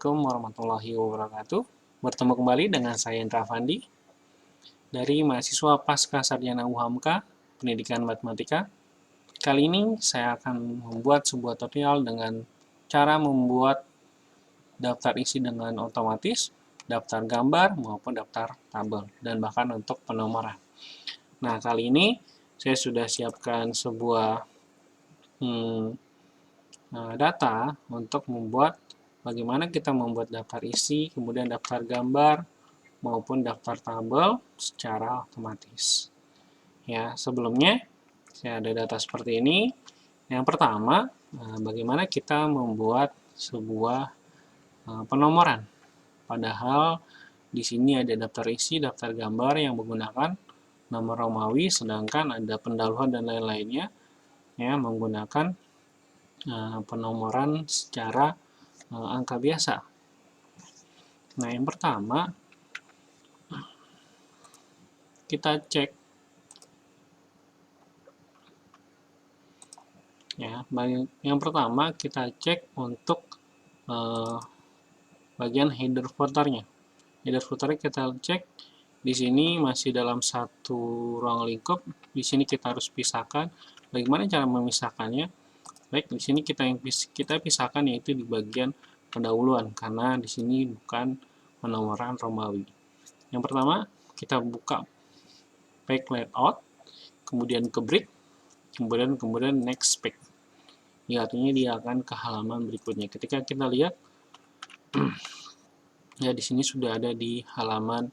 Assalamualaikum warahmatullahi wabarakatuh. Bertemu kembali dengan saya Indra Fandi dari mahasiswa Pasca Sarjana UHAMKA Pendidikan Matematika. Kali ini saya akan membuat sebuah tutorial dengan cara membuat daftar isi dengan otomatis, daftar gambar maupun daftar tabel, dan bahkan untuk penomoran. Nah, kali ini saya sudah siapkan sebuah data untuk membuat bagaimana kita membuat daftar isi, kemudian daftar gambar, maupun daftar tabel secara otomatis. Ya, sebelumnya saya ada data seperti ini. Yang pertama, bagaimana kita membuat sebuah penomoran. Padahal di sini ada daftar isi, daftar gambar yang menggunakan nomor Romawi, sedangkan ada pendahuluan dan lain-lainnya ya menggunakan penomoran secara angka biasa. Nah, yang pertama kita cek ya. Yang pertama kita cek untuk bagian header footernya. Header footernya kita cek di sini masih dalam satu ruang lingkup. Di sini kita harus pisahkan. Bagaimana cara memisahkannya? Baik, di sini kita pisahkan yaitu di bagian pendahuluan karena di sini bukan penomoran Romawi. Yang pertama kita buka page layout, kemudian ke break, kemudian next page. Ya, artinya dia akan ke halaman berikutnya. Ketika kita lihat ya di sini sudah ada di halaman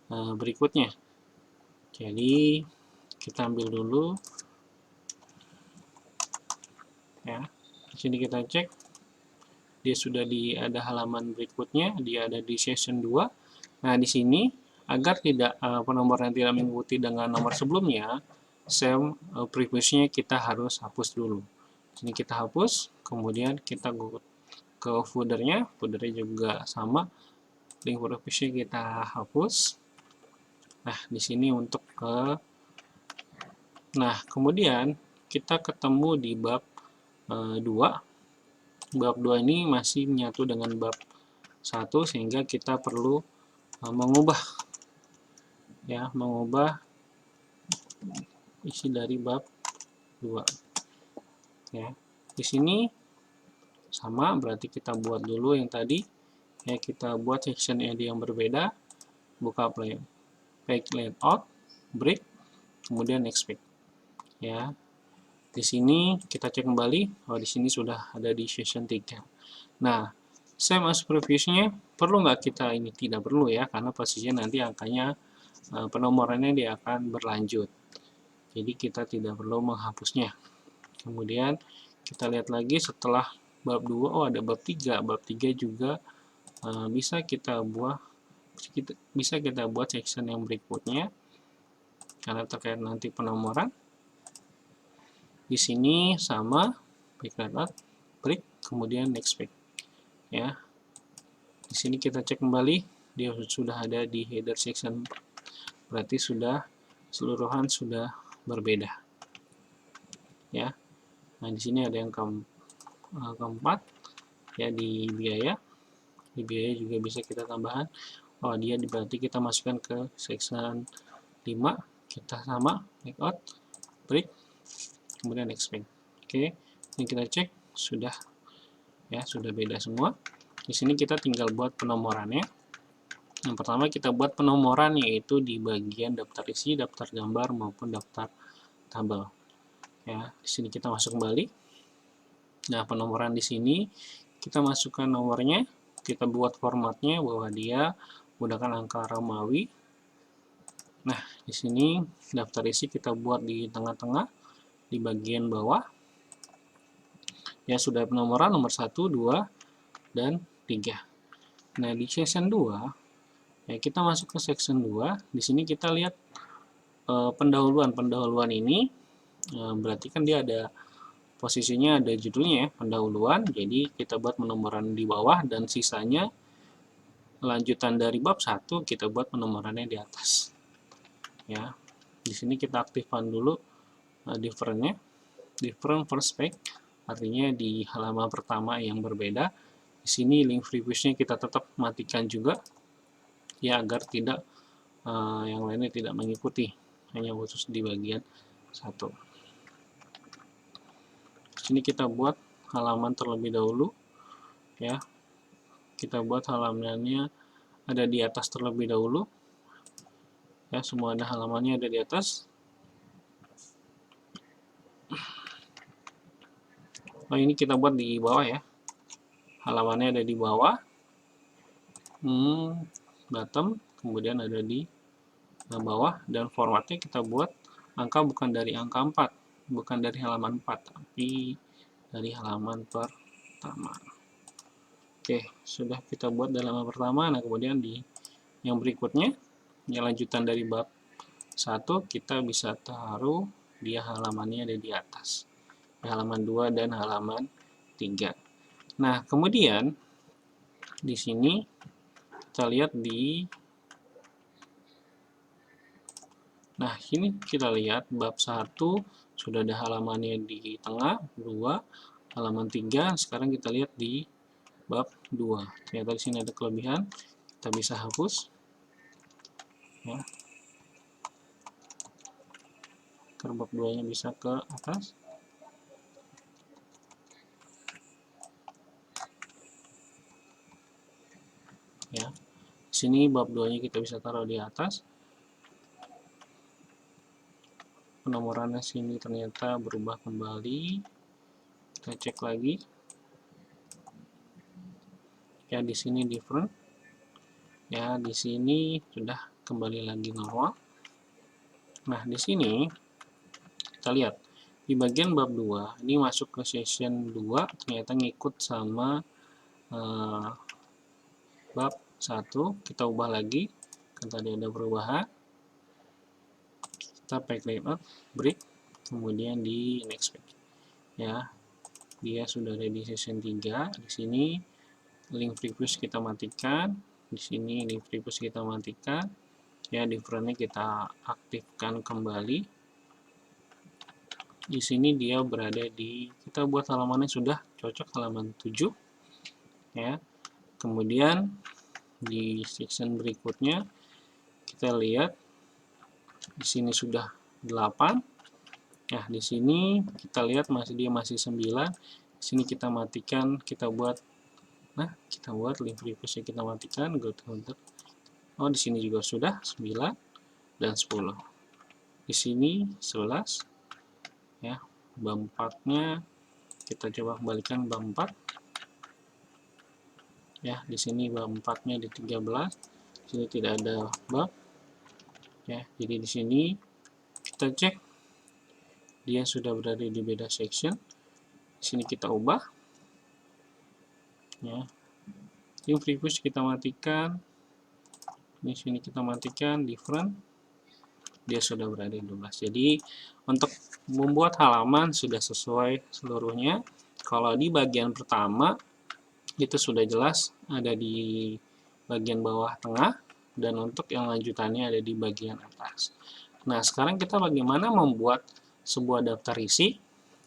berikutnya. Jadi kita ambil dulu ya. Di sini kita cek dia sudah ada halaman berikutnya, dia ada di session 2. Nah, di sini agar tidak penomoran tidak mengikuti dengan nomor sebelumnya, previousnya kita harus hapus dulu. Sini kita hapus, kemudian kita ke footernya juga sama, link previousnya kita hapus. Nah, di sini untuk kemudian kita ketemu di bab 2. Bab 2 ini masih menyatu dengan bab 1 sehingga kita perlu mengubah isi dari bab 2. Ya. Di sini sama, berarti kita buat dulu yang tadi. Ya, kita buat section id yang berbeda. Buka page layout, break, kemudian next page. Ya. Di sini kita cek kembali, di sini sudah ada di session 3. Nah, same as previousnya, perlu nggak kita ini? Tidak perlu ya, karena posisinya nanti angkanya penomorannya dia akan berlanjut. Jadi kita tidak perlu menghapusnya. Kemudian kita lihat lagi setelah bab 2, ada bab 3. Bab 3 juga bisa kita buat section yang berikutnya karena terkait nanti penomoran. Di sini sama, break, kemudian next page. Ya. Di sini kita cek kembali, dia sudah ada di header section. Berarti keseluruhan sudah berbeda. Ya. Nah, di sini ada yang keempat ya di biaya. Di biaya juga bisa kita tambahkan. Dia berarti kita masukkan ke section 5. Kita sama, layout, break, kemudian next page. Oke, ini kita cek sudah beda semua. Di sini kita tinggal buat penomorannya. Yang pertama kita buat penomoran yaitu di bagian daftar isi, daftar gambar maupun daftar tabel. Ya, di sini kita masuk kembali. Nah, penomoran di sini kita masukkan nomornya, kita buat formatnya bahwa dia menggunakan angka Romawi. Nah, di sini daftar isi kita buat di tengah-tengah, di bagian bawah. Ya, sudah penomoran nomor 1, 2, dan 3. Nah, di section 2, ya kita masuk ke section 2. Di sini kita lihat pendahuluan. Pendahuluan ini berarti kan dia ada posisinya, ada judulnya ya, pendahuluan. Jadi kita buat penomoran di bawah dan sisanya lanjutan dari bab 1 kita buat penomorannya di atas. Ya. Di sini kita aktifkan dulu different first page, artinya di halaman pertama yang berbeda. Di Di sini link previous-nya kita tetap matikan juga, ya, agar tidak yang lainnya tidak mengikuti, hanya khusus di bagian 1. Di sini kita buat halaman terlebih dahulu, ya. Kita buat halamannya ada di atas terlebih dahulu, ya, semua ada halamannya ada di atas. Oh, ini kita buat di bawah, ya, halamannya ada di bawah, bottom, kemudian ada di bawah, dan formatnya kita buat angka bukan dari angka 4, bukan dari halaman 4, tapi dari halaman pertama. Oke, sudah kita buat di halaman pertama. Nah, kemudian di yang berikutnya, yang lanjutan dari bab 1, kita bisa taruh dia halamannya ada di atas, di halaman 2 dan halaman 3. Nah, kemudian di sini kita lihat nah, ini kita lihat bab 1 sudah ada halamannya di tengah, 2, halaman 3, sekarang kita lihat di bab 2. Ternyata di sini ada kelebihan, kita bisa hapus, ya. Ke bab 2-nya bisa ke atas. Ya. Di sini bab 2-nya kita bisa taruh di atas. Penomorannya sini ternyata berubah kembali. Kita cek lagi. Ya, di sini different. Ya, di sini sudah kembali lagi normal. Nah, di sini kita lihat di bagian bab 2 ini masuk ke session 2, ternyata ngikut sama bab 1. Kita ubah lagi, kan tadi ada perubahan. Kita pack layout, break, kemudian di next page, ya. Dia sudah ada di session 3. Di sini link previous kita matikan, di sini link previous kita matikan, ya. Different-nya kita aktifkan kembali. Di sini dia berada di, kita buat halamannya sudah cocok, halaman 7, ya. Kemudian di section berikutnya kita lihat di sini sudah 8. Ya, di sini kita lihat dia masih 9. Di sini kita matikan, kita buat link previous kita matikan, go to header. Oh, di sini juga sudah 9 dan 10. Di sini 11, ya. Bab 4-nya kita coba kembalikan bab 4. Ya, di sini bab 4-nya di 13. Di sini tidak ada bab. Ya, jadi di sini kita cek dia sudah berada di beda section. Di sini kita ubah, ya. Link previous kita matikan. Di sini kita matikan different. Dia sudah berada di 12. Jadi untuk membuat halaman sudah sesuai seluruhnya. Kalau di bagian pertama itu sudah jelas ada di bagian bawah tengah, dan untuk yang lanjutannya ada di bagian atas. Nah, sekarang kita bagaimana membuat sebuah daftar isi.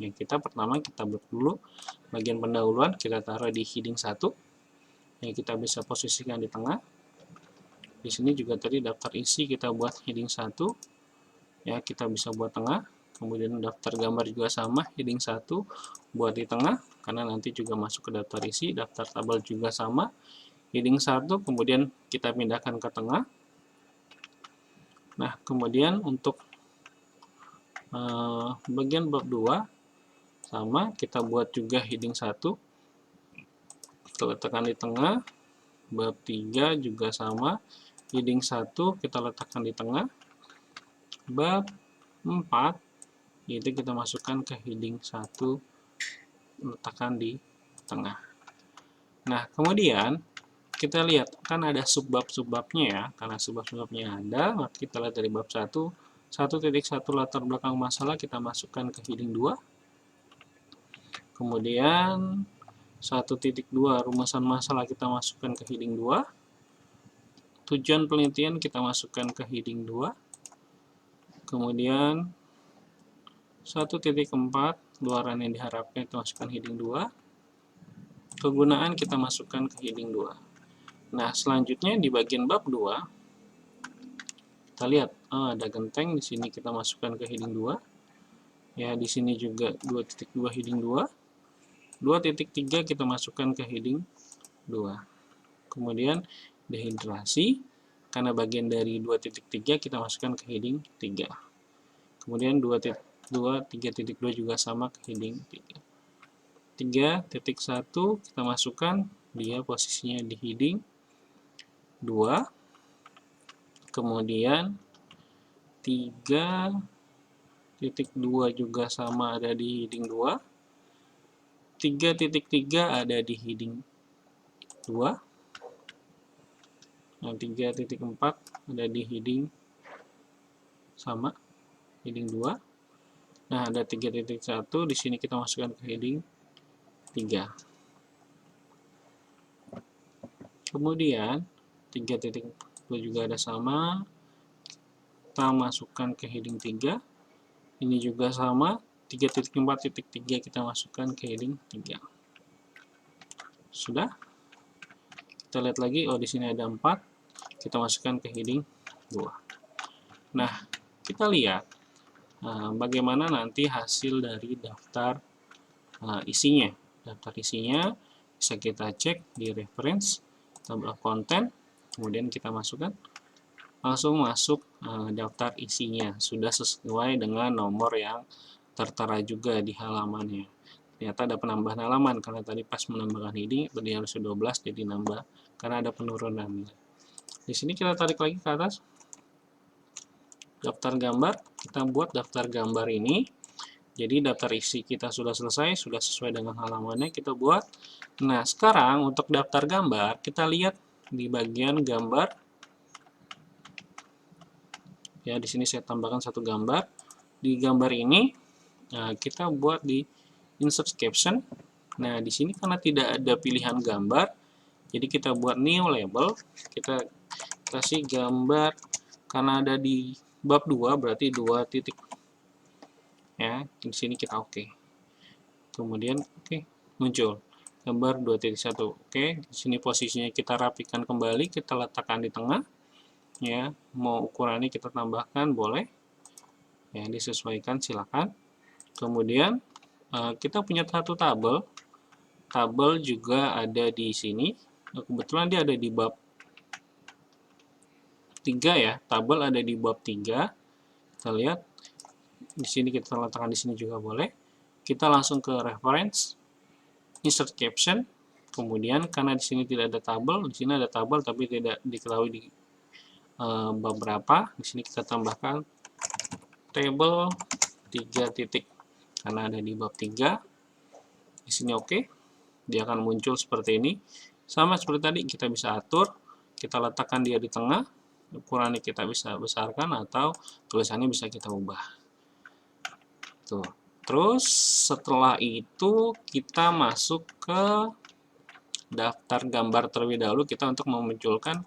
Ya, pertama kita buat dulu bagian pendahuluan, kita taruh di heading 1. Ya, kita bisa posisikan di tengah. Di sini juga tadi daftar isi kita buat heading 1. Ya, kita bisa buat tengah. Kemudian daftar gambar juga sama, heading 1 buat di tengah, karena nanti juga masuk ke daftar isi. Daftar tabel juga sama, heading 1, kemudian kita pindahkan ke tengah. Nah, kemudian untuk bagian bab 2 sama, kita buat juga heading 1, kita letakkan di tengah. Bab 3 juga sama, heading 1 kita letakkan di tengah. Bab 4 itu kita masukkan ke heading 1, letakkan di tengah. Nah, kemudian kita lihat kan ada subbab-subbabnya, ya. Karena subbab-subbabnya ada, maka kita lihat dari bab 1, 1.1 latar belakang masalah kita masukkan ke heading 2. Kemudian 1.2 rumusan masalah kita masukkan ke heading 2. Tujuan penelitian kita masukkan ke heading 2. Kemudian 1.4 luaran yang diharapkan kita masukkan heading 2. kegunaan kita masukkan ke heading 2. Nah, selanjutnya di bagian bab 2, kita lihat ada genteng, di sini kita masukkan ke heading 2. Ya, di sini juga 2.2 heading 2. 2.3 kita masukkan ke heading 2. Kemudian dehidrasi, karena bagian dari 2.3 kita masukkan ke heading 3. Kemudian 3.2 juga sama ke heading 3. 3.1 kita masukkan, dia posisinya di heading 2. Kemudian 3.2 juga sama ada di heading 2. 3.3 ada di heading 2. Nah, 3.4 ada di heading sama, heading 2. Nah, ada 3.1, di sini kita masukkan ke heading 3. Kemudian 3.2 juga ada sama, kita masukkan ke heading 3. Ini juga sama, 3.4.3 kita masukkan ke heading 3. Sudah? Kita lihat lagi, di sini ada 4, kita masukkan ke heading 2. Nah, kita lihat bagaimana nanti hasil dari daftar isinya. Daftar isinya bisa kita cek di reference, tabel konten, kemudian kita masukkan, langsung masuk daftar isinya, sudah sesuai dengan nomor yang tertera juga di halamannya. Ternyata ada penambahan halaman, karena tadi pas menambahkan heading, tadi harus 12, jadi nambah, karena ada penurunan. Di sini kita tarik lagi ke atas, daftar gambar, kita buat daftar gambar ini. Jadi daftar isi kita sudah selesai, sudah sesuai dengan halamannya, kita buat. Nah, sekarang untuk daftar gambar, kita lihat di bagian gambar. Ya, di sini saya tambahkan satu gambar. Di gambar ini, kita buat di insert caption. Nah, di sini karena tidak ada pilihan gambar, jadi kita buat new label. Kita kasih gambar, karena ada di bab 2, berarti 2 titik. Ya, di sini kita oke. Kemudian muncul gambar 2.1. Oke, di sini posisinya kita rapikan kembali, kita letakkan di tengah. Ya, mau ukurannya kita tambahkan boleh. Ya, disesuaikan silakan. Kemudian kita punya satu tabel. Tabel juga ada di sini. Kebetulan dia ada di bab 3 ya. Tabel ada di bab 3. Kita lihat di sini, kita letakkan di sini juga boleh. Kita langsung ke reference, insert caption. Kemudian karena di sini tidak ada tabel, di sini ada tabel tapi tidak diketahui di bab berapa. Di sini kita tambahkan table 3 titik karena ada di bab 3. Di sini oke. Dia akan muncul seperti ini. Sama seperti tadi, kita bisa atur, kita letakkan dia di tengah. Ukurannya kita bisa besarkan atau tulisannya bisa kita ubah. Tuh. Terus setelah itu kita masuk ke daftar gambar terlebih dahulu. Kita untuk memunculkan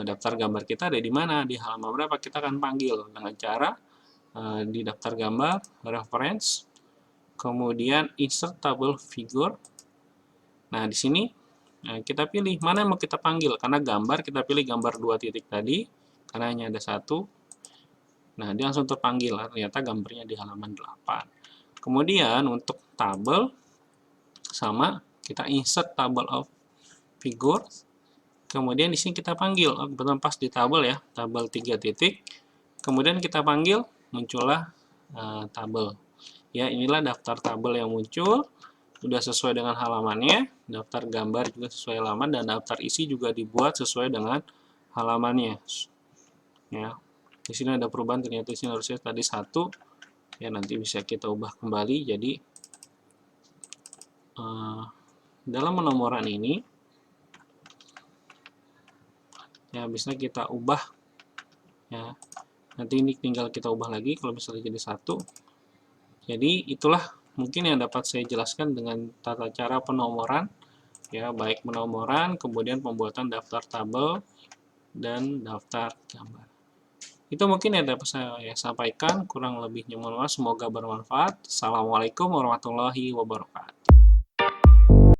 daftar gambar kita ada di mana, di halaman berapa, kita akan panggil dengan cara di daftar gambar, reference, kemudian insert table figure. Nah, di sini kita pilih mana yang mau kita panggil, karena gambar kita pilih gambar 2 titik tadi, karena hanya ada satu. Nah, dia langsung terpanggil, ternyata gambarnya di halaman 8. Kemudian untuk tabel, sama, kita insert table of figure. Kemudian di sini kita panggil, kebetulan pas di tabel ya, tabel 3 titik. Kemudian kita panggil, muncullah tabel. Ya, inilah daftar tabel yang muncul, sudah sesuai dengan halamannya. Daftar gambar juga sesuai halaman, dan daftar isi juga dibuat sesuai dengan halamannya. Ya, di sini ada perubahan, ternyata di sini harusnya tadi 1. Ya, nanti bisa kita ubah kembali. Jadi dalam penomoran ini ya bisa kita ubah. Ya, nanti ini tinggal kita ubah lagi kalau misalnya jadi 1. Jadi itulah mungkin yang dapat saya jelaskan dengan tata cara penomoran. Ya, baik penomoran, kemudian pembuatan daftar tabel dan daftar gambar. Itu mungkin yang dapat saya sampaikan, kurang lebihnya mohon maaf, semoga bermanfaat. Assalamualaikum warahmatullahi wabarakatuh.